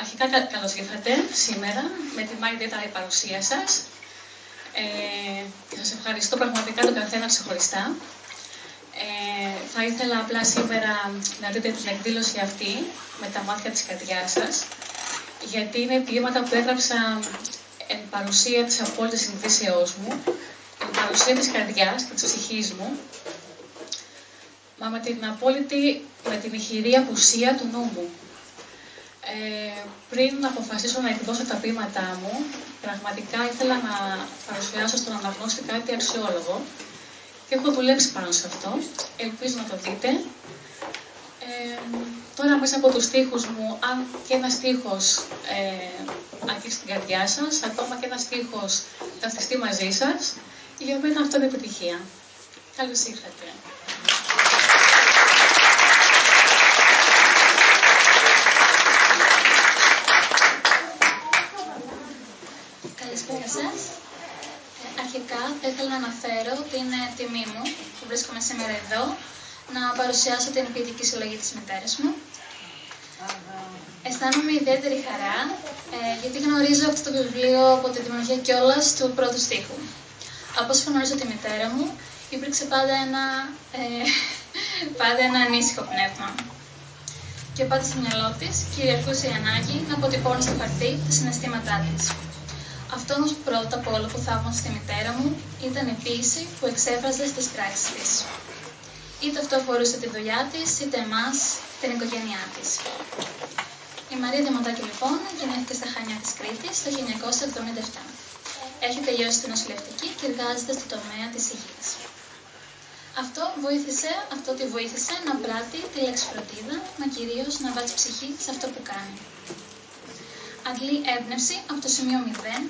Αρχικά καλώς ήρθατε σήμερα. Με τιμά ιδιαίτερα η παρουσία σας. Σας ευχαριστώ πραγματικά τον καθένα ξεχωριστά. Θα ήθελα απλά σήμερα να δείτε την εκδήλωση αυτή με τα μάτια της καρδιάς σας, γιατί είναι ποίηματα που έγραψα εν παρουσία της απόλυτης συνειδήσεώς μου, εν παρουσία της καρδιάς και της ψυχής μου, μα με την ηχηρή απουσία του νου μου. Πριν αποφασίσω να εκδώσω τα ποίηματά μου, πραγματικά ήθελα να παρουσιάσω στον αναγνώστη κάτι αξιόλογο και έχω δουλέψει πάνω σε αυτό. Ελπίζω να το δείτε. Τώρα μέσα από τους στίχους μου, αν και ένας στίχος αγγίξει την καρδιά σας, ακόμα και ένας στίχος ταυτιστεί μαζί σας, για μένα αυτό είναι επιτυχία. Καλώς ήρθατε. Καλησπέρα σας. Αρχικά θα ήθελα να αναφέρω ότι είναι τιμή μου που βρίσκομαι σήμερα εδώ να παρουσιάσω την ποιητική συλλογή της μητέρας μου. Αισθάνομαι ιδιαίτερη χαρά γιατί γνωρίζω αυτό το βιβλίο από τη δημιουργία κιόλας του πρώτου στίχου. Από όσο γνωρίζω τη μητέρα μου, υπήρξε πάντα ένα ανήσυχο πνεύμα. Και πάντα στο μυαλό της κυριαρχούσε η ανάγκη να αποτυπώνει στο χαρτί τα συναισθήματά της. Αυτό όμως πρώτα απ' όλο που θαύμασα στη μητέρα μου ήταν η ποίηση που εξέφραζε στις πράξεις της. Είτε αυτό αφορούσε τη δουλειά της, είτε εμάς, την οικογένειά της. Η Μαρία Διαμαντάκη λοιπόν γεννήθηκε στα Χανιά της Κρήτης το 1977. Έχει τελειώσει τη νοσηλευτική και εργάζεται στο τομέα της υγείας. Αυτό τη βοήθησε να πράττει τη λέξη φροντίδα, μα κυρίως να βάζει ψυχή σε αυτό που κάνει. Αντλεί έμπνευση από το σημείο 0,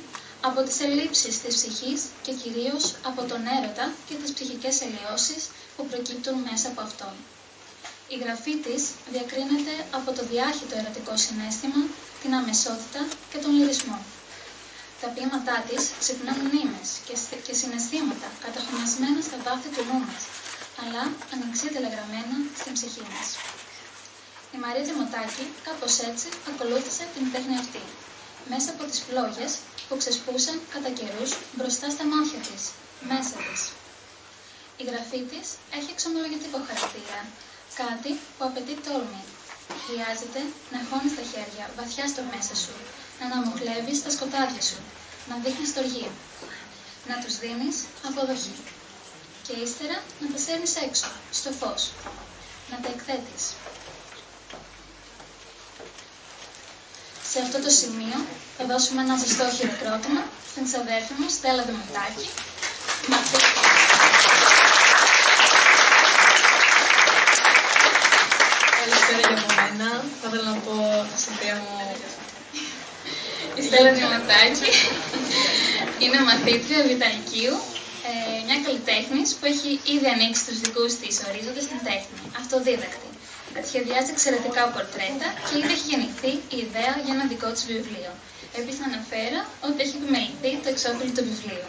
από τις ελλείψεις της ψυχής και κυρίως από τον έρωτα και τις ψυχικές ελαιώσεις που προκύπτουν μέσα από αυτόν. Η γραφή της διακρίνεται από το διάχυτο ερωτικό συναίσθημα, την αμεσότητα και τον λυρισμό. Τα ποίηματά της ξυπνούν μνήμες και συναισθήματα καταχωνιασμένα στα βάθη του νου μας, αλλά ανεξίτελα γραμμένα στην ψυχή μας. Η Μαρία Διαμαντάκη κάπως έτσι ακολούθησε την τέχνη αυτή, μέσα από τις φλόγες που ξεσπούσαν κατά καιρούς μπροστά στα μάτια της, μέσα της. Η γραφή της έχει εξομολογητικό χαρακτήρα, κάτι που απαιτεί τόλμη. Χρειάζεται να χώνεις τα χέρια βαθιά στο μέσα σου, να αναμοχλεύεις τα σκοτάδια σου, να δείχνεις στοργή, να τους δίνεις αποδοχή και ύστερα να τα σέρνεις έξω, στο φως, να τα εκθέτεις. Σε αυτό το σημείο θα δώσουμε ένα ζεστό χειροκρότημα στην ξαδέρφη μου Στέλλα Διαμαντάκη. Καλησπέρα για μένα. Θα ήθελα να πω στην θεία μου. Η Στέλλα Διαμαντάκη είναι μαθήτρια Β' μια καλλιτέχνης που έχει ήδη ανοίξει τους δικούς της ορίζοντες στην τέχνη, αυτοδίδακτη. Σχεδιάζει εξαιρετικά πορτρέτα και ήδη έχει γεννηθεί η ιδέα για ένα δικό της βιβλίο. Επίσης να αναφέρω ότι έχει επιμεληθεί το εξώφυλλο του βιβλίου.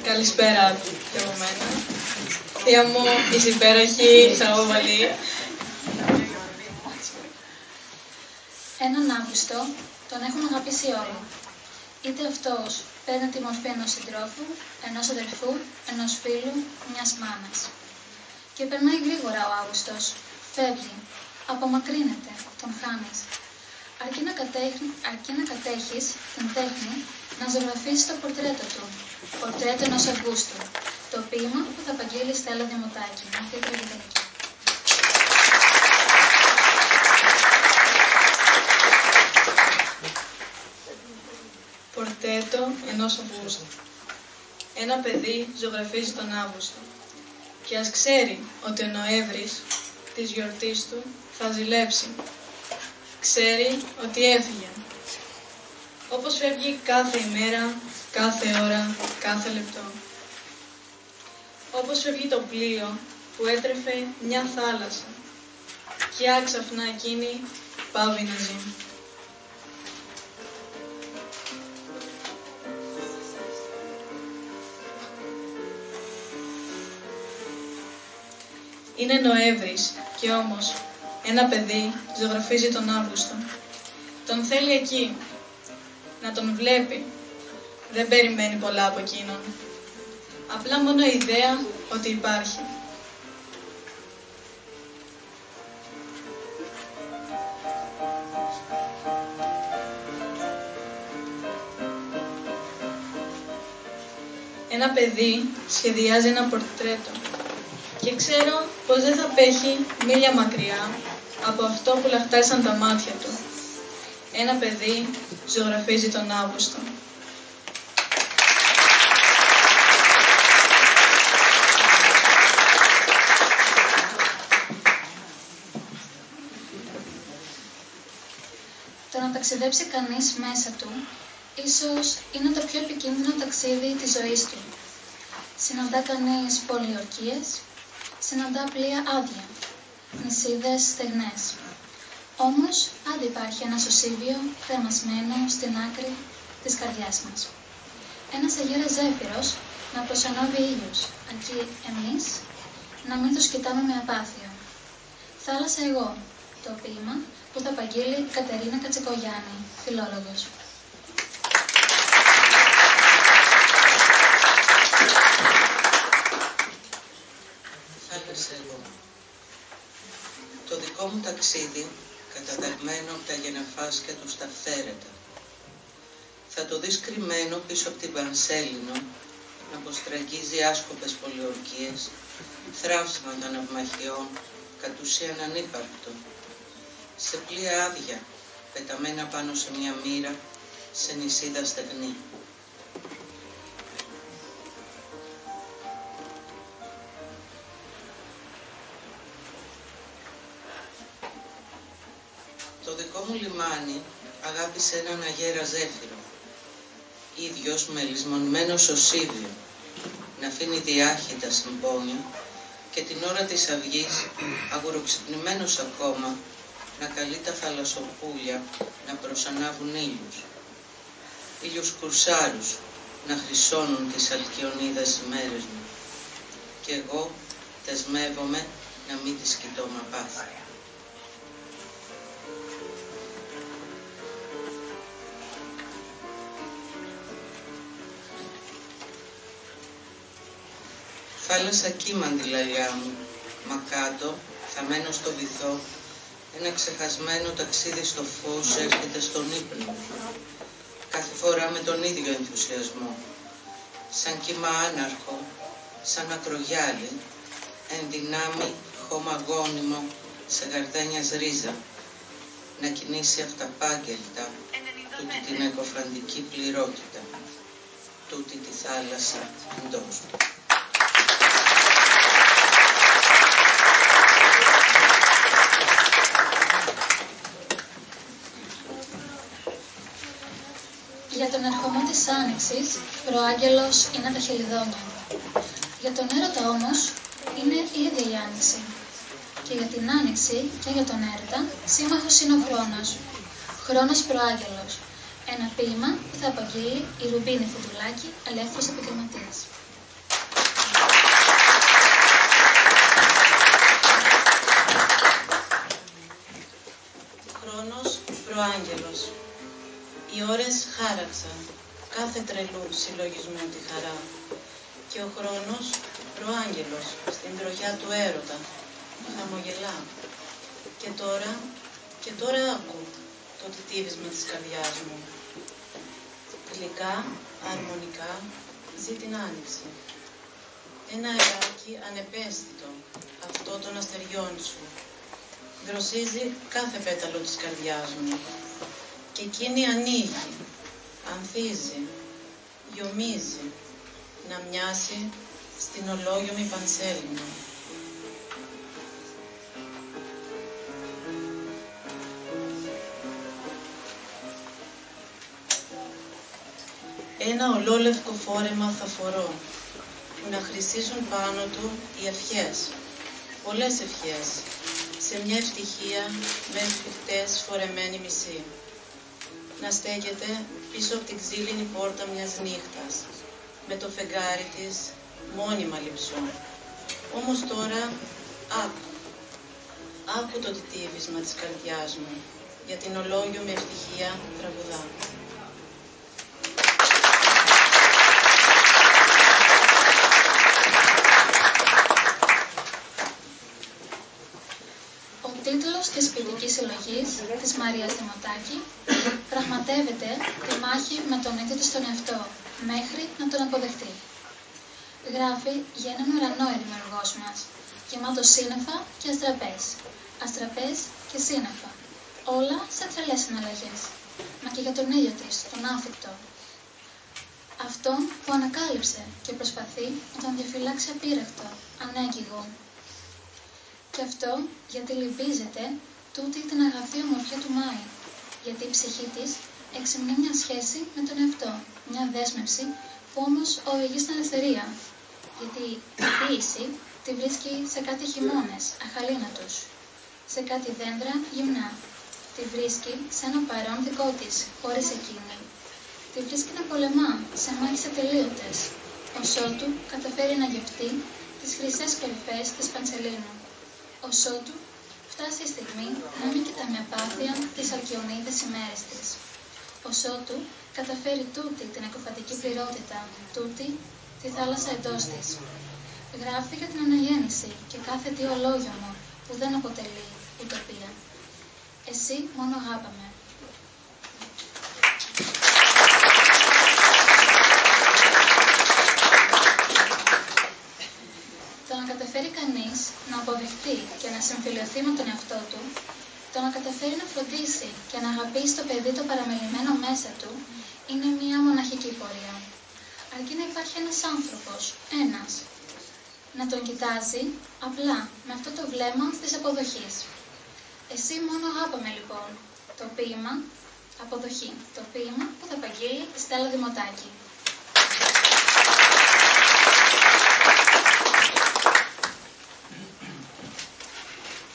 Καλησπέρα και από μένα. Θεία μου, είσαι υπέροχη, Σαββαβαλή. Έναν Αύγουστο τον έχουν αγαπήσει όλοι. Είτε αυτός παίρνει τη μορφή ενός συντρόφου, ενός αδερφού, ενός φίλου, μιας μάνας. Και περνάει γρήγορα ο Αύγουστος. Φεύγει, απομακρύνεται, τον χάνεις. Αρκεί να κατέχεις την τέχνη να ζωγραφίσεις το πορτρέτο του. Πορτρέτο ενός Αυγούστου. Το ποίημα που θα απαγγείλει η Στέλλα Διαμαντάκη, μαθήτρια γυναική. Πορτρέτο ενός Αυγούστου. Ένα παιδί ζωγραφίζει τον Αύγουστο και ας ξέρει ότι ο Νοέμβρης της γιορτής του θα ζηλέψει. Ξέρει ότι έφυγε. Όπως φεύγει κάθε ημέρα, κάθε ώρα, κάθε λεπτό. Όπως φεύγει το πλοίο που έτρεφε μια θάλασσα και άξαφνα εκείνη πάβει να ζει. Είναι Νοέμβρης και όμως ένα παιδί ζωγραφίζει τον Αύγουστο. Τον θέλει εκεί, να τον βλέπει. Δεν περιμένει πολλά από εκείνον. Απλά μόνο η ιδέα ότι υπάρχει. Ένα παιδί σχεδιάζει ένα πορτρέτο και ξέρω πως δεν θα απέχει μίλια μακριά από αυτό που λαχτάρισαν τα μάτια του. Ένα παιδί ζωγραφίζει τον Αύγουστο. Το να ταξιδέψει κανείς μέσα του, ίσως είναι το πιο επικίνδυνο ταξίδι της ζωής του. Συναντά κανείς πολιορκίες, συναντά πλοία άδεια, νησίδες στεγνές. Όμως, πάντα υπάρχει ένα σωσίβιο κρεμασμένο στην άκρη της καρδιάς μας. Ένας αγέρας ζέφυρος να προσανάβει ήλιους, αρκεί εμείς να μην τους κοιτάμε με απάθεια. Θάλασσα εγώ, το ποίημα που θα απαγγείλει η Κατερίνα Κατσικογιάννη, φιλόλογος. Θάλασσα εγώ. Το δικό μου ταξίδι, καταταγμένο από τα γενεφάσκια του στα φθέρετα. Θα το δεις κρυμμένο πίσω από την Πανσέλινο, να αποστραγγίζει άσκοπες πολιορκίες, θράψματα ναυμαχιών, κατ' ουσίαν ανύπαρκτο. Σε πλοία άδεια, πεταμένα πάνω σε μια μοίρα, σε νησίδα στεγνή. Το δικό μου λιμάνι αγάπησε έναν αγέρα ζέφυρο, ίδιος με λησμονημένο σωσίβιο, να αφήνει διάχυτα συμπόνια και την ώρα της αυγής, αγουροξυπνημένος ακόμα, να καλεί τα θαλασσοπούλια να προσανάβουν ήλιους. Ήλιους κουρσάρους να χρυσώνουν τις αλκιονίδες μέρες μου. Και εγώ δεσμεύομαι να μην τις κοιτώ με απάθεια. Θάλασσα κύμαντη λαλιά μου, μα κάτω, θαμμένο στο βυθό, ένα ξεχασμένο ταξίδι στο φως έρχεται στον ύπνο. Κάθε φορά με τον ίδιο ενθουσιασμό. Σαν κύμα άναρχο, σαν ακρογιάλι, εν δυνάμει χώμα γόνιμο σε γαρδένιας ρίζα, να κινήσει αυταπάγγελτα τούτη την εκοφραντική πληρότητα, τούτη τη θάλασσα εντός του. Για τον ερχομό της Άνοιξης, προάγγελος είναι τα χελιδόνια. Για τον έρωτα όμως, είναι η ίδια η Άνοιξη. Και για την Άνοιξη και για τον έρωτα, σύμμαχος είναι ο χρόνος. Χρόνος προάγγελος. Ένα ποίημα που θα απαγγείλει η Ρουμπίνη Φουντουλάκη, ελεύθερος επαγγελματίας. Χρόνος προάγγελος. Οι ώρες χάραξαν κάθε τρελού συλλογισμού τη χαρά και ο χρόνος προάγγελος στην τροχιά του έρωτα χαμογελά. Και τώρα άκου το τιτίβισμα της καρδιάς μου. Γλυκά, αρμονικά ζει την άνοιξη. Ένα αεράκι ανεπαίσθητο, αυτό των αστεριών σου, δροσίζει κάθε πέταλο της καρδιάς μου. Και εκείνη ανοίγει, ανθίζει, γιομίζει, να μοιάσει στην ολόγιομη Πανσέλινο. Ένα ολόλευκο φόρεμα θα φορώ, που να χρυσίζουν πάνω του οι ευχές, πολλές ευχές, σε μια ευτυχία με σφιχτές φορεμένη μισή. Να στέκεται πίσω από την ξύλινη πόρτα μιας νύχτας, με το φεγγάρι της μόνιμα λειψό. Όμως τώρα Άκου το τιτίβισμα της καρδιάς μου, για την ολόγιο με ευτυχία τραγουδά. Ο τίτλος της ποιητικής συλλογής της Μαρίας Δημοτάκη πραγματεύεται τη μάχη με τον ίδιο της τον εαυτό, μέχρι να τον αποδεχτεί. Γράφει για έναν ουρανό ερημεργός μας, γεμάτο σύννεφα και αστραπές, αστραπές και σύννεφα, όλα σε τρελές συναλλαγές, μα και για τον ήλιο της, τον άφικτο. Αυτόν που ανακάλυψε και προσπαθεί να τον διαφυλάξει απείραχτο, ανέγγιγο. Και αυτό γιατί λυπίζεται τούτη την αγαθή ομορφιά του Μάη, γιατί η ψυχή της εξυμνεί μια σχέση με τον εαυτό, μια δέσμευση που όμως οδηγεί στην ελευθερία, γιατί η ποίηση τη βρίσκει σε κάτι χειμώνες αχαλήνατους, σε κάτι δέντρα γυμνά, τη βρίσκει σε ένα παρόν δικό της, χωρίς εκείνη, τη βρίσκει να πολεμά σε μάχες ατελείωτες, ωσότου καταφέρει να γευτεί τις χρυσές κορυφές της Πανσελίνου, ωσότου φτάσει η στιγμή να μην κοιτά με απάθεια τις αλκιονίδες ημέρες της, ωσότου καταφέρει τούτη την εκοφαντική πληρότητα, τούτη τη θάλασσα εντός της. Γράφει για την αναγέννηση και κάθε τι ολόγιομο που δεν αποτελεί ουτοπία. Εσύ μόνο αγάπαμε. Το να καταφέρει κανείς να αποδεχτεί και να συμφιλειωθεί με τον εαυτό του, το να καταφέρει να φροντίσει και να αγαπήσει το παιδί το παραμελημένο μέσα του, είναι μια μοναχική πορεία. Αρκεί να υπάρχει ένας άνθρωπος, ένας, να τον κοιτάζει απλά με αυτό το βλέμμα της αποδοχής. Εσύ μόνο αγάπαμε λοιπόν, το ποίημα αποδοχή, το ποίημα που θα απαγγείλει η Στέλλα Δημοτάκη.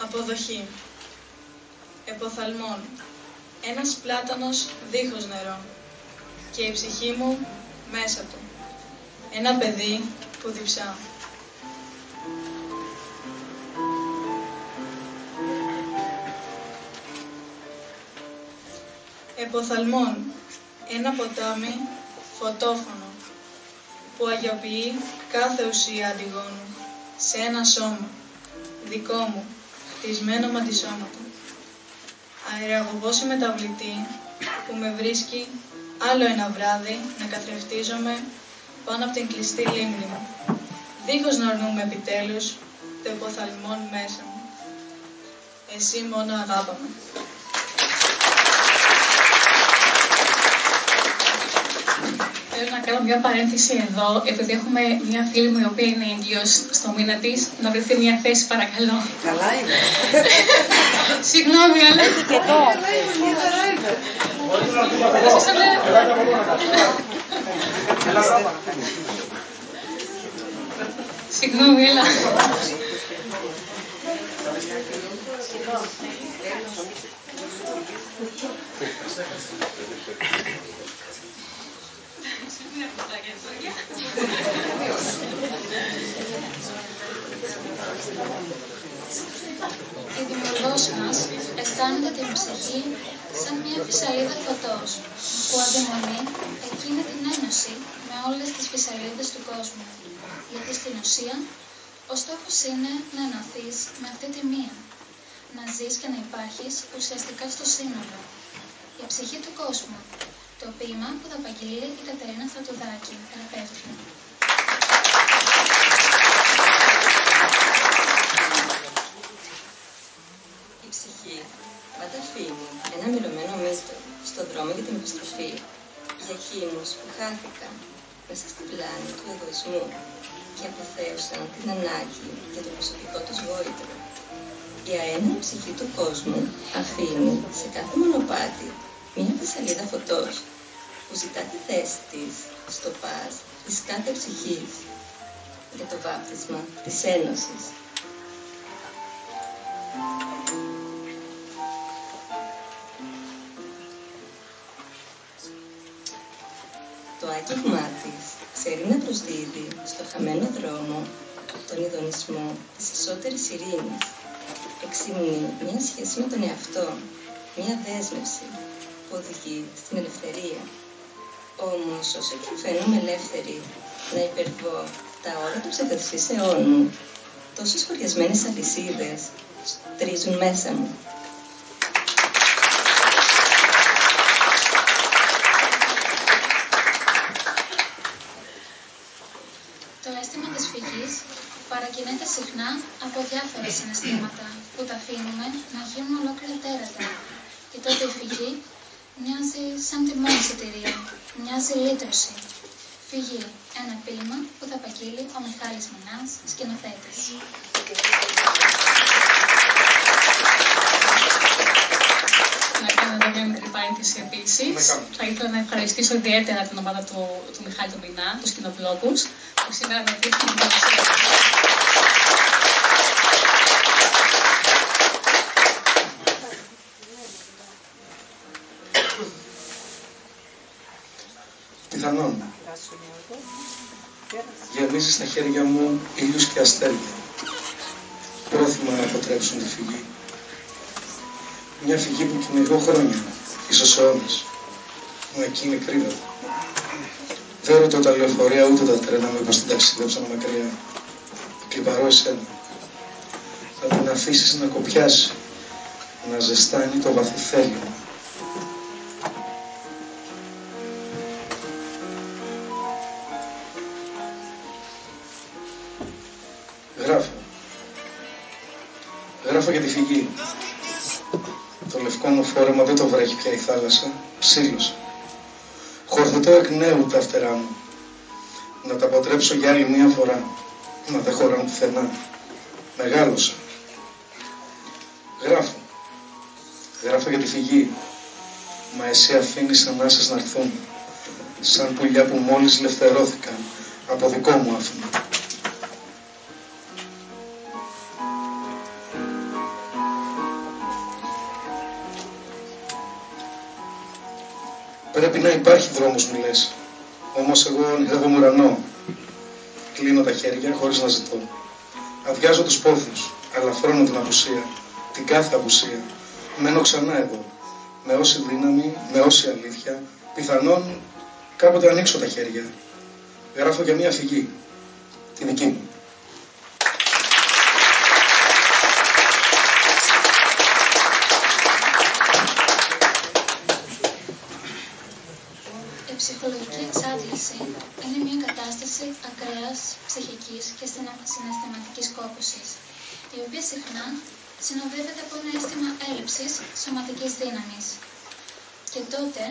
Αποδοχή. Εποθαλμών. Ένας πλάτανος δίχως νερό και η ψυχή μου μέσα του. Ένα παιδί που διψά. Εποθαλμών. Ένα ποτάμι φωτόφωνο που αγιοποιεί κάθε ουσία αντιγόνου σε ένα σώμα δικό μου, χτισμένο με αντισώματα. Αεραγωγός η μεταβλητή που με βρίσκει άλλο ένα βράδυ να καθρεφτίζομαι πάνω από την κλειστή λίμνη μου, δίχως να ορνούμε επιτέλους το υποθαλμόν μέσα μου. Εσύ μόνο αγάπαμε. Θέλω να κάνω μια παρένθεση εδώ, επειδή έχουμε μια φίλη μου η οποία είναι έγκυος στο μήνα της, να βρεθεί μια θέση παρακαλώ. Καλά είναι. Συγγνώμη, αλλά... Και εδώ. Συγγνώμη, έλα. Η δημιουργός μας αισθάνεται την ψυχή σαν μια φυσαλίδα φωτός που αντιμονεί εκείνη την ένωση με όλες τις φυσαλίδες του κόσμου. Γιατί στην ουσία ο στόχος είναι να ενωθείς με αυτή τη μία, να ζεις και να υπάρχεις ουσιαστικά στο σύνολο. Η ψυχή του κόσμου, το ποίημα που θα απαγγείλει η Κατερίνα Στρατουδάκη, θεραπεύτρια. Η ψυχή πάντα αφήνει ένα μυρωμένο μύστο στον δρόμο για την επιστροφή για εκείνους που χάθηκαν μέσα στην πλάνη του εγωισμού και αποθέωσαν την ανάγκη για το προσωπικό τους βόητρο. Η αέναη ψυχή του κόσμου αφήνει σε κάθε μονοπάτι μια φυσαλίδα φωτός που ζητά τη θέση της στο πας της κάθε ψυχής για το βάπτισμα της ένωσης. Το άγγιγμά της ξέρει να προσδίδει στο χαμένο δρόμο τον ειδονισμό της ισότερης ειρήνης. Εξυμνεί μια σχέση με τον εαυτό, μια δέσμευση που οδηγεί στην ελευθερία. Όμως, όσο και φαίνομαι ελεύθερη να υπερβώ τα όρια του ψευδεσφύσεών μου, τόσες χωριασμένες αλυσίδες τρίζουν μέσα μου. Το αίσθημα της φυγής παρακινείται συχνά από διάφορα συναισθήματα που τα αφήνουμε να γίνουν ολόκληρα τέρατα. Και τότε η φυγή μοιάζει σαν τιμόνη εισιτηρία, μοιάζει λύτρωση. Φυγή, ένα ποίημα που θα απαγγείλει ο Μιχάλης Μινάς, σκηνοθέτης. Να κάνω εδώ μια μικρή παρένθεση επίσης. Θα ήθελα να ευχαριστήσω ιδιαίτερα την ομάδα του Μιχάλη του Μινά, τους Σκηνοβλόγους, που σήμερα με βρίσκουν την παρουσία. Πιθανόν γεμίζει στα χέρια μου ήλιους και αστέρια, πρόθυμα να αποτρέψουν τη φυγή. Μια φυγή που κυνηγώ χρόνια, ίσως αιώνες, μου εκεί είναι κρύβα. Δεν ρωτώ τα λεωφορεία ούτε τα τρένα, μήπως την ταξιδέψω μακριά. Κλιπαρώ εσένα. Θα την αφήσεις να κοπιάσει, να ζεστάνει το βαθύ θέλημα. Γράφω για τη φυγή. Το λευκό μου φόρεμα δεν το βρέχει πια η θάλασσα, ψήλωσα. Χορθωτώ εκ νέου τα φτερά μου, να τα αποτρέψω για άλλη μία φορά, μα δεν χωράνε πουθενά. Μεγάλωσα. Γράφω για τη φυγή, μα εσύ αφήνεις ανάσες να έρθουν, σαν πουλιά που μόλις λευτερώθηκαν από δικό μου άφημα. Πρέπει να υπάρχει δρόμος, μου λες. Όμως εγώ ονειρεύομαι ουρανό. Κλείνω τα χέρια χωρίς να ζητώ. Αδειάζω τους πόθους, αλαφρώνω την απουσία, την κάθε απουσία. Μένω ξανά εδώ, με όση δύναμη, με όση αλήθεια. Πιθανόν κάποτε ανοίξω τα χέρια. Γράφω για μια φυγή, τη δική μου. Η ψυχολογική εξάντληση είναι μια κατάσταση ακραίας ψυχικής και συναισθηματικής κόπωσης, η οποία συχνά συνοδεύεται από ένα αίσθημα έλλειψης σωματικής δύναμης. Και τότε,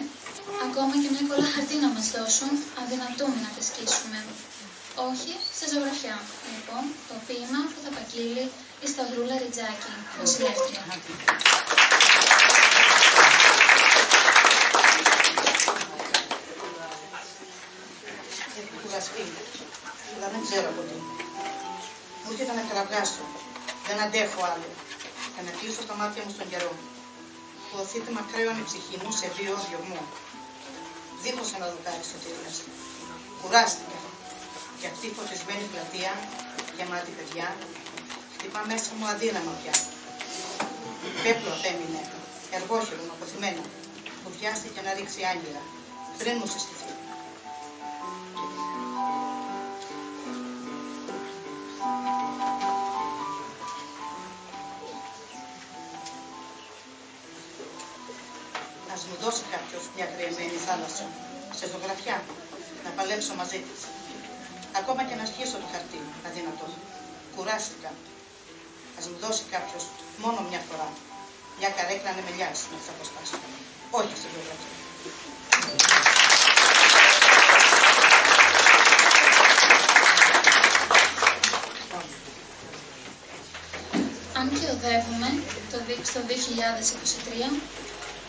ακόμα και μια κολλά χαρτί να μας δώσουν, αδυνατούμε να τη σκίσουμε. Όχι σε ζωγραφιά. Λοιπόν, το ποίημα που θα απαγγείλει η Σταυρούλα Ριτζάκη, νοσηλεύτρια. Αλλά δεν ξέρω από τι. Μου έρχεται να κραυγάσω. Δεν αντέχω άλλο. Και να κλείσω τα μάτια μου στον καιρό. Ποθείται μακραίων η ψυχή μου σε βίο διωγμό. Δίχως ένα δοκάρι σωτηρίας. Κουράστηκα. Και αυτή η φωτισμένη πλατεία, γεμάτη παιδιά, χτυπά μέσα μου αδύναμα πια. Πέπλο απέμεινε, εργόχειρο, αποθυμένο, που βιάστηκε να ρίξει άγγελα, πριν μου συστηθεί. Ας μου δώσει κάποιος μια κρυμμένη θάλασσα, σε ζωγραφιά, να παλέψω μαζί της. Ακόμα και να σχίσω το χαρτί, αδύνατο. Κουράστηκα. Ας μου δώσει κάποιος μόνο μια φορά, μια καρέκλα ανεμελιάς να τις αποσπάσω. Όχι σε ζωγραφιά. Αν και οδεύουμε στο 2023,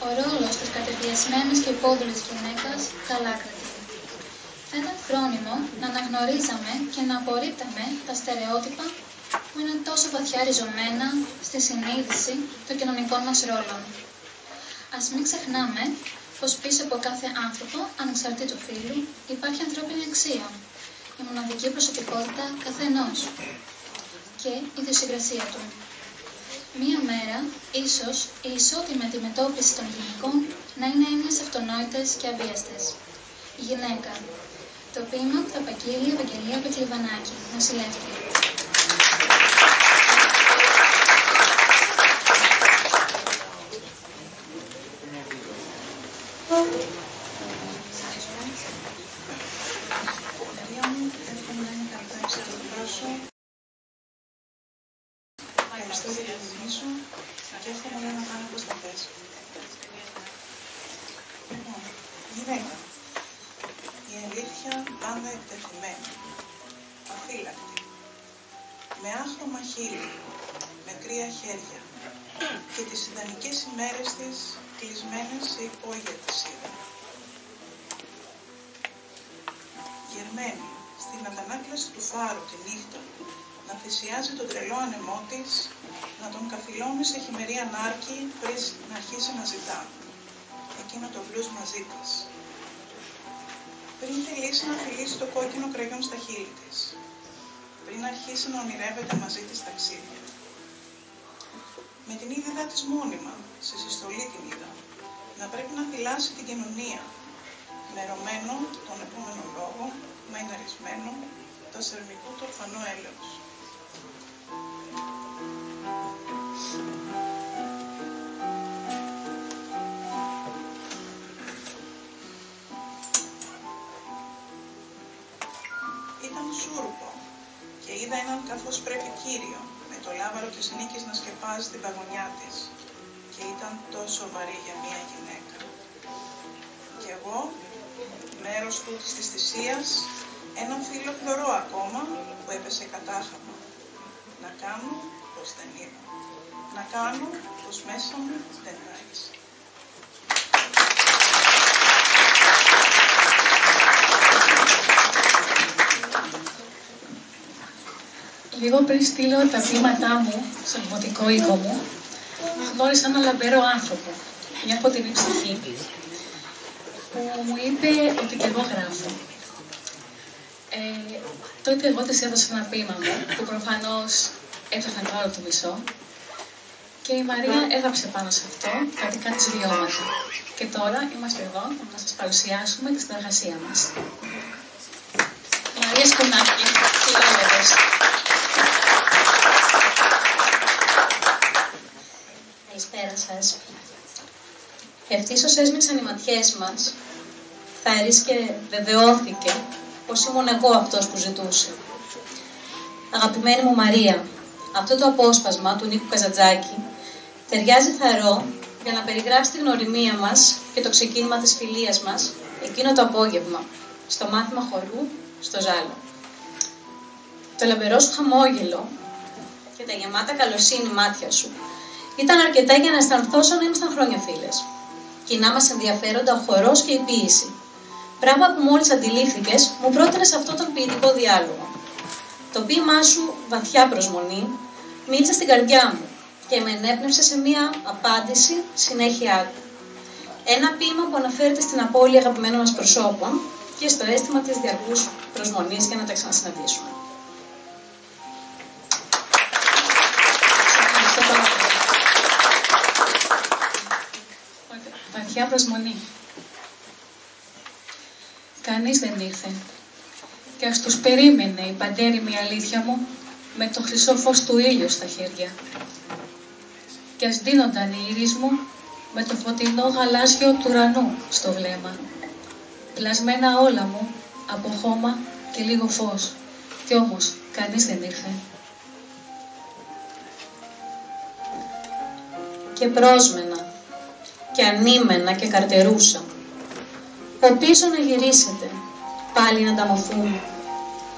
ο ρόλος της κατεδυασμένης και υπόδουλης γυναίκας καλά κρατεί. Θα ήταν φρόνιμο να αναγνωρίζαμε και να απορρίπταμε τα στερεότυπα που είναι τόσο βαθιά ριζωμένα στη συνείδηση των κοινωνικών μας ρόλων. Ας μην ξεχνάμε πως πίσω από κάθε άνθρωπο, ανεξαρτήτου φύλου, υπάρχει ανθρώπινη αξία, η μοναδική προσωπικότητα καθενός. και ιδιοσυγκρασία του. Μία μέρα, ίσως, η ισότιμη αντιμετώπιση των γυναικών να είναι έννοιες αυτονόητες και αβίαστες. Η γυναίκα. Το ποίημα θα απαγγείλει η Ευαγγελία Πεκλιβανάκη, νοσηλεύτρια. Και εύχομαι να κάνω προσταθές. Λοιπόν, γυναίκα. Η αλήθεια πάντα εκτεθειμένη, αφύλακτη, με άχρωμα χείλη, με κρύα χέρια και τις ιδανικές ημέρες της κλεισμένες σε υπόγεια της είδα. Γερμένη, στην αντανάκλαση του φάρου τη νύχτα, να θυσιάζει τον τρελό ανεμό της, να τον καθυλώνει σε χειμερή ανάρκη πριν να αρχίσει να ζητά εκείνο το μπλουζ μαζί της. Πριν θελήσει να φιλήσει το κόκκινο κραγιόν στα χείλη της. Πριν αρχίσει να ονειρεύεται μαζί της ταξίδια. Με την είδα της μόνιμα, σε συστολή την είδα, να πρέπει να θυλάσει την κοινωνία, μερωμένο τον επόμενο λόγο, μαϊναρισμένο το σερμικού του ορφανό έλεος. Ήταν σούρουπο και είδα έναν καθώς πρέπει κύριο, με το λάβαρο της νίκης να σκεπάζει την παγωνιά της και ήταν τόσο βαρύ για μία γυναίκα. Και εγώ, μέρος τούτης της θυσίας, έναν φίλο χλωρό ακόμα που έπεσε κατάχαμα. Να κάνω πως δεν είδα. Να κάνω πως μέσα μου δεν άρχισε. Λίγο πριν στείλω τα ποίηματά μου στον δημοτικό οίκο μου, γνώρισα έναν λαμπερό άνθρωπο, μια φωτεινή ψυχή, που μου είπε ότι και εγώ γράφω. Τότε εγώ της έδωσα ένα ποίημα μου, που προφανώς έψαχνα το άλλο του μισό, και η Μαρία έγραψε πάνω σε αυτό κάτι βιώματα. Και τώρα είμαστε εδώ να σας παρουσιάσουμε τη συνεργασία μας. Μαρία Σκουνάκη, φιλόλογος. Καλησπέρα σας. Ευτύσσως έσμιξαν οι ματιές μας, θάρρης και βεβαιώθηκε πως ήμουν εγώ αυτός που ζητούσε. Αγαπημένη μου Μαρία, αυτό το απόσπασμα του Νίκου Καζαντζάκη ταιριάζει θαρώ για να περιγράψει τη γνωριμία μας και το ξεκίνημα της φιλίας μας εκείνο το απόγευμα, στο μάθημα χορού στο Ζάλο. Το λαμπερό σου χαμόγελο και τα γεμάτα καλοσύνη μάτια σου ήταν αρκετά για να αισθανθώ σαν να ήμασταν χρόνια φίλες. Κοινά μας ενδιαφέροντα ο χορός και η ποίηση. Πράγμα που μόλις αντιλήφθηκες, μου πρότεινες αυτόν τον ποιητικό διάλογο. Το ποίημά σου, βαθιά προσμονή, μίλησε στην καρδιά μου και με ενέπνευσε σε μία απάντηση συνέχεια του. Ένα ποίημα που αναφέρεται στην απώλεια αγαπημένων μας προσώπων και στο αίσθημα της διαρκούς προσμονής για να τα ξανασυναντήσουμε. Βαθιά προσμονή. Κανείς δεν ήρθε και ας τους περίμενε η παντέρημη αλήθεια μου με το χρυσό φως του ήλιου στα χέρια. Και ας δίνονταν οι ήρεις μου με το φωτεινό γαλάζιο του ουρανού στο βλέμμα. Πλασμένα όλα μου από χώμα και λίγο φως. Κι όμως κανείς δεν ήρθε. Και πρόσμενα και ανήμενα και καρτερούσα. Πίσω να γυρίσετε, πάλι να ανταμωθούμε.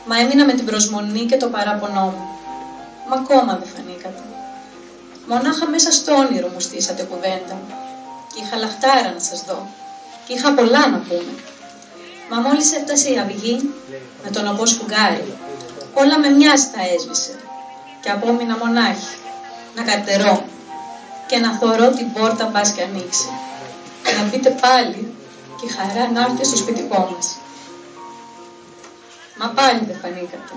Μα έμεινα με την προσμονή και το παράπονό μου. Μα ακόμα δεν φανήκατε. Μονάχα μέσα στο όνειρο μου στήσατε κουβέντα. Και είχα λαχτάρα να σας δω. Και είχα πολλά να πούμε. Μα μόλις έφτασε η αυγή, με τον οπό σφουγγάρι, όλα με μοιάζει τα έσβησε. Και απόμεινα μονάχη, να καρτερώ και να θωρώ την πόρτα μπας και ανοίξει. Και να μπείτε πάλι και η χαρά να έρθει στο σπιτικό μας. Μα πάλι δεν φανήκατε.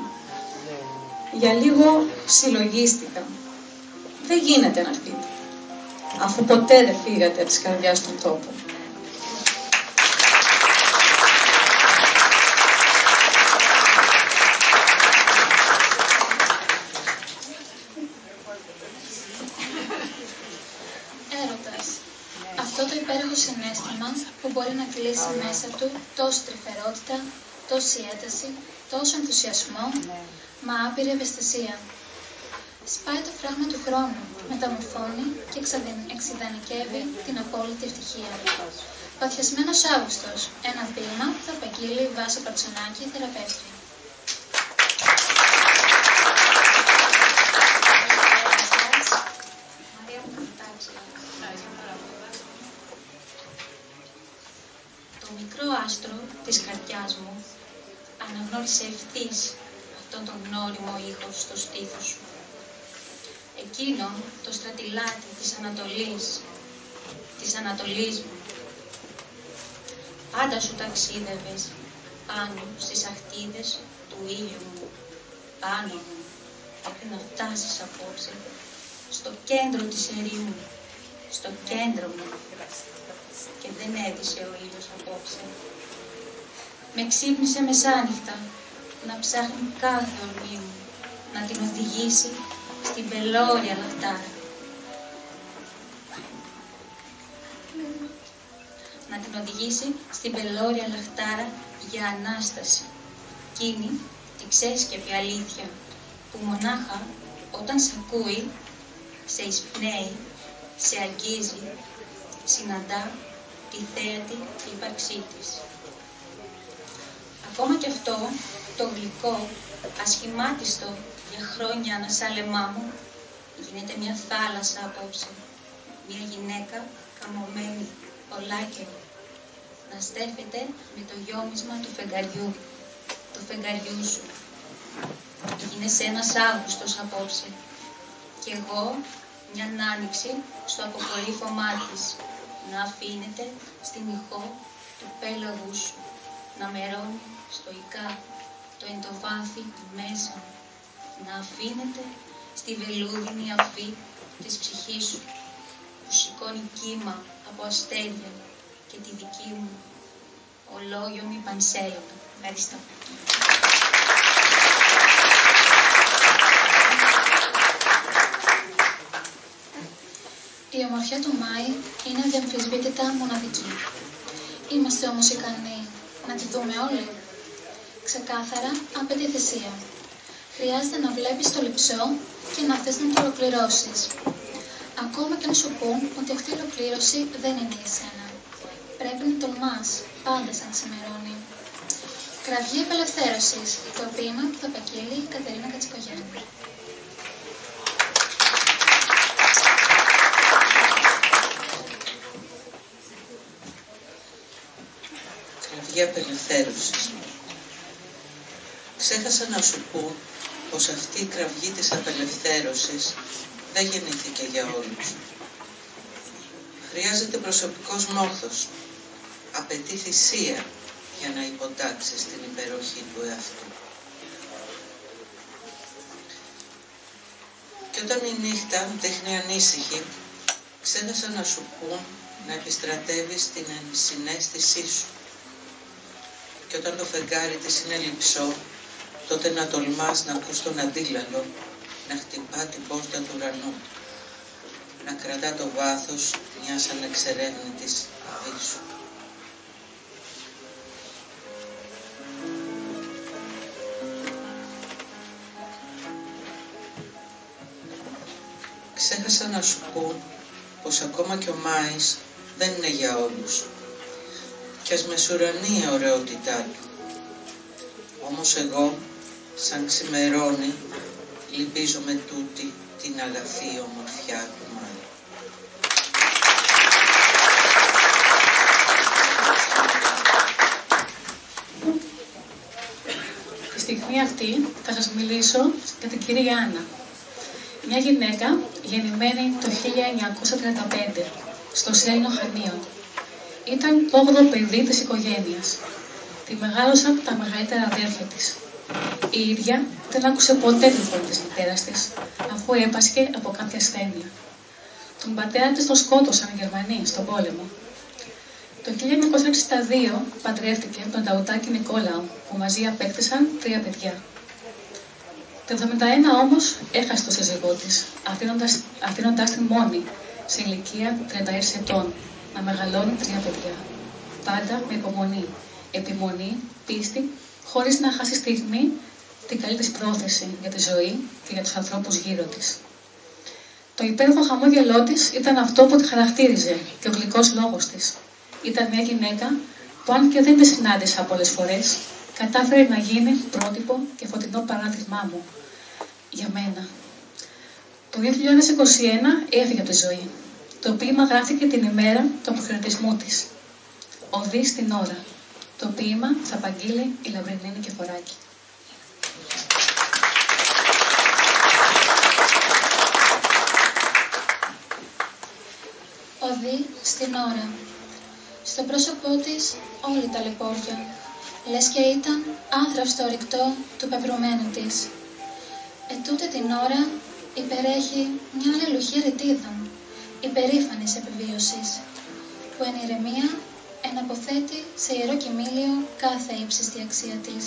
Για λίγο συλλογίστηκα. Δεν γίνεται να έρθετε, αφού ποτέ δεν φύγατε από της καρδιάς του τόπου. Έρωτας. Αυτό το υπέροχο συναίσθημα που μπορεί να κλείσει μέσα του τόση τρυφερότητα, τόση ένταση, τόσο ενθουσιασμό, μα άπειρη ευαισθησία. Σπάει το φράγμα του χρόνου, μεταμορφώνει και εξειδανικεύει την απόλυτη ευτυχία. Παθιασμένος Αύγουστος, ένα ποίημα που θα απαγγείλει Βάσο Πατσονάκη, θεραπεύτρια. Το μικρό άστρο της καρδιάς μου αναγνώρισε ευθύς αυτόν τον γνώριμο ήχο στο στήθος σου. Εκείνο το στρατιλάτι της Ανατολής μου. Πάντα σου ταξίδευες πάνω στις αχτίδες του ήλιου μου, πάνω μου, μέχρι να φτάσεις απόψε στο κέντρο της ερήμου, στο κέντρο μου. Και δεν έδισε ο ήλιος απόψε. Με ξύπνησε μεσάνυχτα να ψάχνει κάθε ορμή μου, να την οδηγήσει στην πελώρια λαχτάρα. Να την οδηγήσει στην πελώρια λαχτάρα για Ανάσταση. Εκείνη τη ξέσκεπη αλήθεια που μονάχα όταν σε ακούει, σε εισπνέει, σε αγγίζει, συναντά τη θέατη ύπαρξή της. Ακόμα κι αυτό το γλυκό, ασχημάτιστο για χρόνια ανασάλεμά μου, γίνεται μια θάλασσα απόψε, μια γυναίκα καμωμένη ολάκερη, να στέφεται με το γιόμισμα του φεγγαριού σου. Γίνεσαι ένας Αύγουστος απόψε, κι εγώ μια άνοιξη στο αποκορύφωμά της, να αφήνεται στην ηχό του πέλαγου σου, να μερώνει στοικά το εντοβάθι μέσα μου, να αφήνεται στη βελούδινη αφή της ψυχής σου, που σηκώνει κύμα από αστέρια και τη δική μου ολόγιομη πανσέλα. Ευχαριστώ. Η ομορφιά του Μάη είναι αδιαμφισβήτητα μοναδική. Είμαστε όμως ικανοί να τη δούμε όλοι. Ξεκάθαρα απαιτεί θυσία. Χρειάζεται να βλέπεις το λειψό και να θες να το ολοκληρώσεις. Ακόμα και αν σου πούν ότι αυτή η ολοκλήρωση δεν είναι για σένα. Πρέπει να τολμάς πάντα σαν ξημερώνει. Κραυγή απελευθέρωσης, το ποίημα που θα απαγγείλει η Κατερίνα Κατσικογιάννη. Κραυγή απελευθέρωσης. Ξέχασα να σου πω πως αυτή η κραυγή της απελευθέρωσης δεν γεννήθηκε για όλους. Χρειάζεται προσωπικός μόρθος. Απαιτεί θυσία για να υποτάξεις την υπεροχή του εαυτού. Και όταν η νύχτα δείχνει ανήσυχη, ξέχασα να σου πούν να επιστρατεύεις την ενσυναίσθησή σου. Και όταν το φεγγάρι της είναι λειψό, τότε να τολμάς να ακούς τον αντίλαλο να χτυπά την πόρτα του ουρανού, να κρατά το βάθος μιας ανεξερεύνητης αβίσου. Ξέχασα να σου πω πως ακόμα και ο Μάης δεν είναι για όλους, κι ας μεσουρανεί η ωραιότητά του. Όμως εγώ, σαν ξημερώνει, λυπίζω με τούτη την αγαθή ομορφιά του Μάη. Τη στιγμή αυτή θα σας μιλήσω για την κυρία Άννα. Μια γυναίκα γεννημένη το 1935 στο Σέλινο Χανίων. Ήταν το 8ο παιδί της οικογένειας. Τη μεγάλωσαν τα μεγαλύτερα αδέρφια της. Η ίδια δεν άκουσε ποτέ τη φωνή της μητέρας της, αφού έπασχε από κάποια ασθένεια. Τον πατέρα της τον σκότωσαν οι Γερμανοί στον πόλεμο. Το 1962 παντρεύτηκε τον Ταουτάκη Νικόλαο, που μαζί απέκτησαν 3 παιδιά. Το 1971 όμως έχασε το σύζυγό της, αφήνοντας την μόνη, σε ηλικία 36 ετών, να μεγαλώνει 3 παιδιά. Πάντα με υπομονή, επιμονή, πίστη, χωρίς να χάσει στιγμή την καλή της πρόθεση για τη ζωή και για τους ανθρώπους γύρω της. Το υπέροχο χαμόγελό της ήταν αυτό που τη χαρακτήριζε και ο γλυκός λόγος της. Ήταν μια γυναίκα που, αν και δεν τη συνάντησα πολλές φορές, κατάφερε να γίνει πρότυπο και φωτεινό παράδειγμά μου για μένα. Το 2021 έφυγε από τη ζωή. Το ποίημα γράφτηκε την ημέρα του αποχαιρετισμού της. Οδή στην ώρα. Το ποίημα θα απαγγείλει η Λαμπρινή Νικηφοράκη. Οδή στην ώρα. Στο πρόσωπό της όλη τα λεπόρια, λες και ήταν άθραυστο ρηκτό του πεπρωμένου της. Ετούτε την ώρα υπερέχει μια αλληλουχία ρητίδων, υπερήφανης επιβίωσης, που εν ηρεμία εναποθέτει σε ιερό κοιμήλιο κάθε ύψιστη αξία της.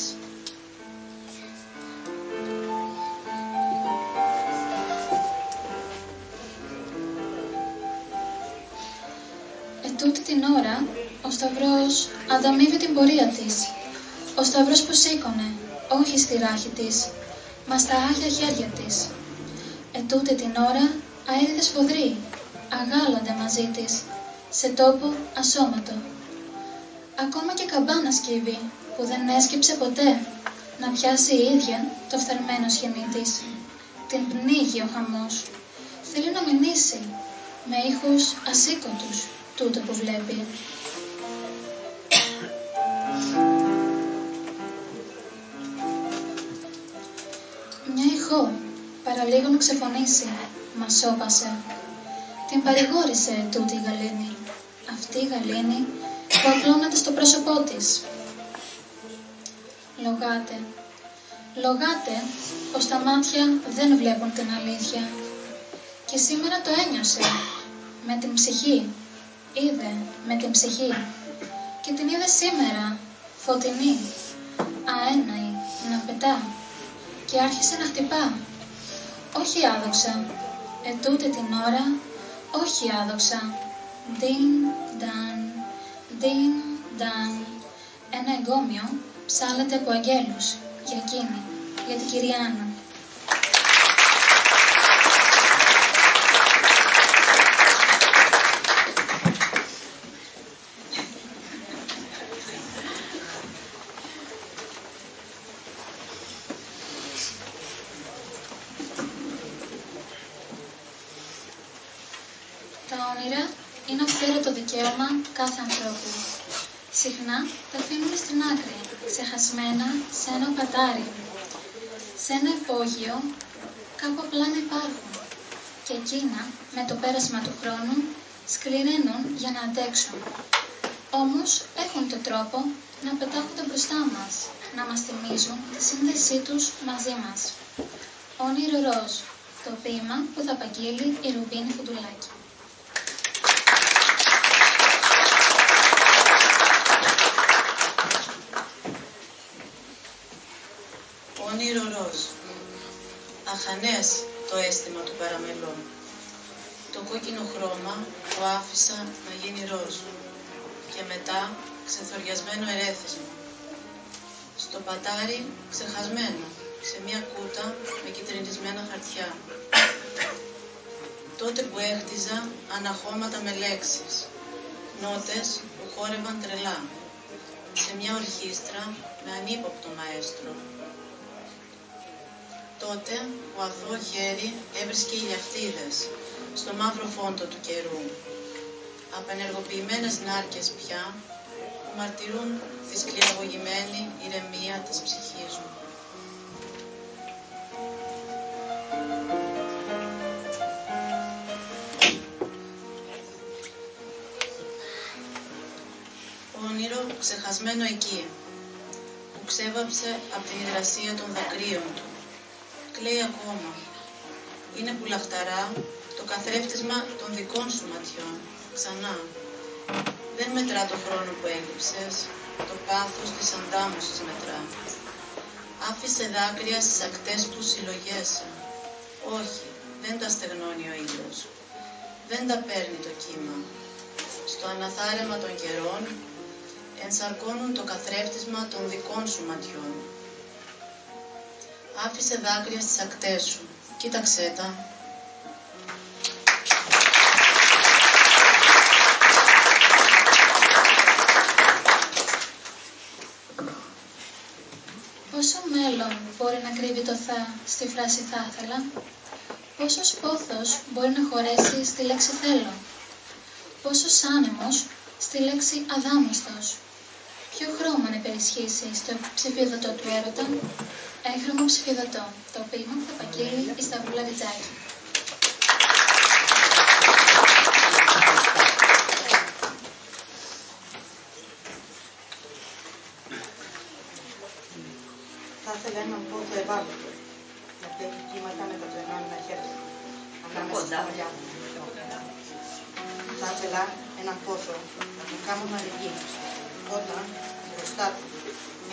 Ετούτη την ώρα ο Σταυρός ανταμείβει την πορεία της. Ο Σταυρός που σήκωνε, όχι στη ράχη της, μα στα άγια χέρια της. Ετούτη την ώρα αέριδες φοδροί αγάλονται μαζί της, σε τόπο ασώματο. Ακόμα και καμπάνα σκύβει, που δεν έσκυψε ποτέ να πιάσει η ίδια το φθαρμένο σχοινί της. Την πνίγει ο χαμός. Θέλει να μηνύσει με ήχους ασήκωτους τούτο που βλέπει. Μια ηχό παραλίγο να ξεφωνήσει, μα σώπασε. Την παρηγόρησε τούτη η γαλήνη, αυτή η γαλήνη που απλώνεται στο πρόσωπό της. Λογάται, λογάται πως τα μάτια δεν βλέπουν την αλήθεια. Και σήμερα το ένιωσε, με την ψυχή, είδε με την ψυχή. Και την είδε σήμερα, φωτεινή, αέναη, να πετά. Και άρχισε να χτυπά, όχι άδοξα, ετούτε την ώρα, όχι άδοξα. Διν, νταν, διν, νταν. Ένα εγκόμιο ψάλλεται από αγγέλους, για εκείνη, για την κυρία Άννα. Τα όνειρα είναι αυθαίρετο δικαίωμα κάθε ανθρώπου. Συχνά τα αφήνουμε στην άκρη, ξεχασμένα σε ένα πατάρι. Σε ένα υπόγειο, κάπου απλά να υπάρχουν. Και εκείνα, με το πέρασμα του χρόνου, σκληραίνουν για να αντέξουν. Όμως έχουν τον τρόπο να πετάχονται μπροστά μας, να μας θυμίζουν τη σύνδεσή τους μαζί μας. Όνειρο ροζ, το ποίημα που θα απαγγείλει η Ρουμπίνη Φουντουλάκη. Όνειρο ροζ. Αχανές το αίσθημα του παραμελών. Το κόκκινο χρώμα το άφησα να γίνει ροζ. Και μετά ξεθοριασμένο ερέθισμα. Στο πατάρι ξεχασμένο, σε μια κούτα με κυτρινισμένα χαρτιά. Τότε που έχτιζα αναχώματα με λέξεις, νότες που χόρευαν τρελά, σε μια ορχήστρα με ανύποπτο μαέστρο. Τότε ο αθώο χέρι έβρισκε ηλιαχτίδες στο μαύρο φόντο του καιρού, απενεργοποιημένες νάρκες πια που μαρτυρούν τη σκληραγωγημένη ηρεμία της ψυχής μου. Όνειρο ξεχασμένο εκεί. που ξέβαψε από την υγρασία των δακρύων του. Κλαίει ακόμα. Είναι που λαχταρά το καθρέφτισμα των δικών σου ματιών. Ξανά. Δεν μετρά το χρόνο που έλειψες, το πάθος της αντάμωσης μετρά. Άφησε δάκρυα στις ακτές που συλλογέσαι. Όχι, δεν τα στεγνώνει ο ήλιος. Δεν τα παίρνει το κύμα. Στο αναθάρεμα των καιρών ενσαρκώνουν το καθρέφτισμα των δικών σου ματιών. Άφησε δάκρυα στις ακτές σου. Κοίταξέ τα. Πόσο μέλλον μπορεί να κρύβει το θα στη φράση θα ήθελα? Πόσος πόθος μπορεί να χωρέσει στη λέξη θέλω? Πόσος άνεμος στη λέξη αδάμαστος? Ποιο χρώμα να υπερισχύσει στο ψηφιδωτό του έρωτα? Έγχρωμο ψηφιδωτό, το ποίημα που θα παγγείλει η Σταυρούλα Βιτζάκη. Θα ήθελα έναν πόθο ευάλωτο, να έχει κύματα με τα τρενάμινα χέρια, ανάμεσα στα μαλλιά μου. Θα ήθελα έναν πόθο να τον κάνω να λυγεί, όταν μπροστά του,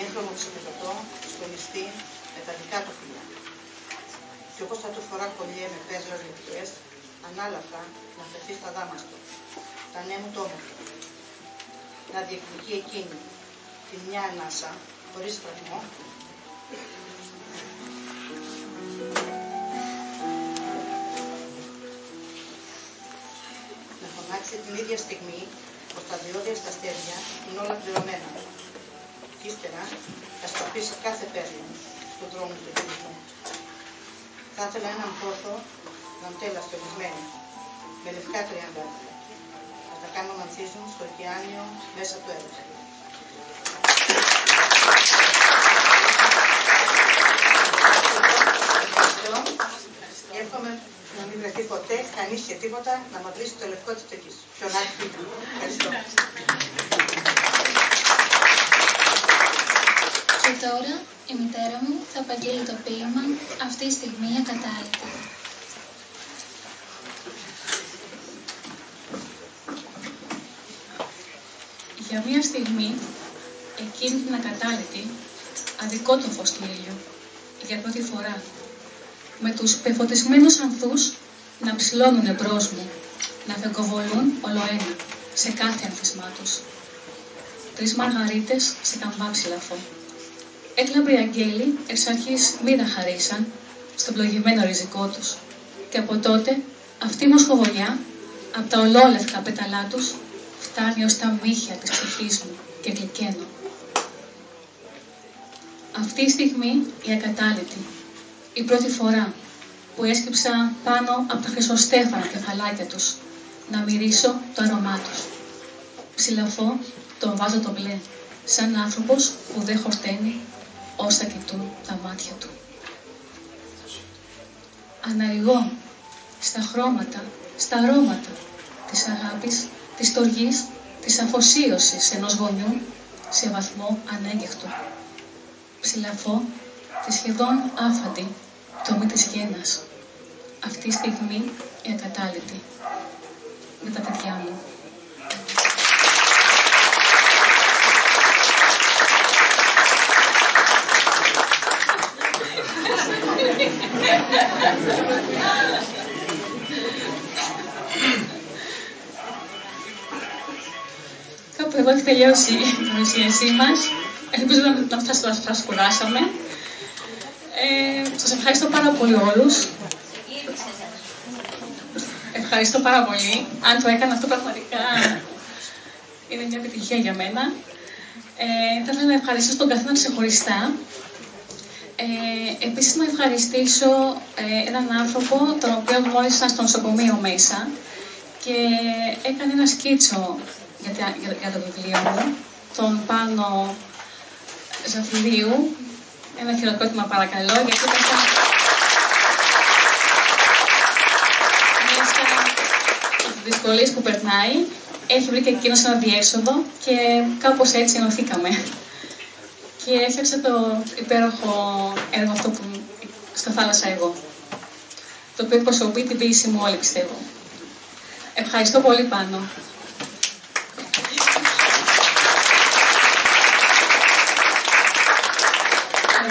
έγχρωμο ψηφιδωτό, στο νηστή, με τα δικά του φιλιά. Και όπως θα του φορά κολλιέ με πέτρες λεπτές, ανάλαφρα να φεθεί στα δάμαστο, τα νέα μου το όμορφο. Να διεκδικεί εκείνη τη μια ανάσα, χωρίς φραγμό, να φωνάξει την ίδια στιγμή πως τα διόδια στα αστέρια είναι όλα πληρωμένα. Και ύστερα θα στραπήσει κάθε πέρλο στον δρόμο του εκκλησμού. Θα ήθελα έναν πόθο δαντέλα στολισμένη, με λευκά τριαντάφυλλα. Θα τα κάνω να ανθίζουν στο ωκεάνιο μέσα του έρωτα. Εύχομαι να μην βρεθεί ποτέ κανείς και τίποτα να μαυρίσει το λευκό της τεκής. Ποιον άλλη φίλο. Ευχαριστώ. Και τώρα η μητέρα μου θα απαγγείλει το ποίημα αυτή τη στιγμή ακατάληπτη. Για μία στιγμή, εκείνη την ακατάληπτη, αδικό το φως του ήλιου, για πρώτη φορά, με τους πεφωτισμένους ανθούς να ψηλώνουν εμπρός μου, να φεγκοβολούν ολοένα, σε κάθε ανθισμά τους. 3 μαργαρίτες σε καμπά ψηλαφό. Έκλαμπροι αγγέλοι εξ αρχής μοίρα χαρίσαν στον πλογημένο ριζικό τους, και από τότε αυτή η μοσχοβολιά, από τα ολόλευκα πέταλά τους, φτάνει ως τα μύχια της ψυχής μου και γλυκαίνω. Αυτή η στιγμή η ακατάληπτη, η πρώτη φορά που έσκυψα πάνω από τα χρυσοστέφανα κεφαλάκια τους, να μυρίσω το αρώμά τους. Ψηλαφώ τον βάζω το μπλε, σαν άνθρωπος που δεν χορταίνει όσα κοιτούν τα μάτια του. Αναρριγώ στα χρώματα, στα αρώματα της αγάπης, της στοργής, της αφοσίωσης ενός γονιού σε βαθμό ανέγκεχτο. Ψηλαφώ τη σχεδόν άφαντη τομή της γένας, αυτή η στιγμή η ακατάληπτη, με τα παιδιά μου. Κάπου εδώ έχει τελειώσει η παρουσίασή μας. Ελπίζω να σας κουράσαμε. Σας ευχαριστώ πάρα πολύ όλους. Ευχαριστώ πάρα πολύ. Αν το έκανα αυτό πραγματικά είναι μια επιτυχία για μένα. Θα ήθελα να ευχαριστήσω τον καθένα ξεχωριστά. Επίσης να ευχαριστήσω έναν άνθρωπο τον οποίο γνώρισα στο νοσοκομείο μέσα και έκανε ένα σκίτσο για το βιβλίο μου, τον Πάνο Ζαφυρίου. Ένα χειροκρότημα παρακαλώ, γιατί μέσα από τις δυσκολίες που περνάει έχει βρει και εκείνος ένα διέξοδο και κάπως έτσι ενωθήκαμε. και έφτιαξε το υπέροχο έργο αυτό που στα θάλασσα εγώ, το οποίο εκπροσωπεί την ποίηση μου όλη, πιστεύω. Ευχαριστώ πολύ, Πάνο.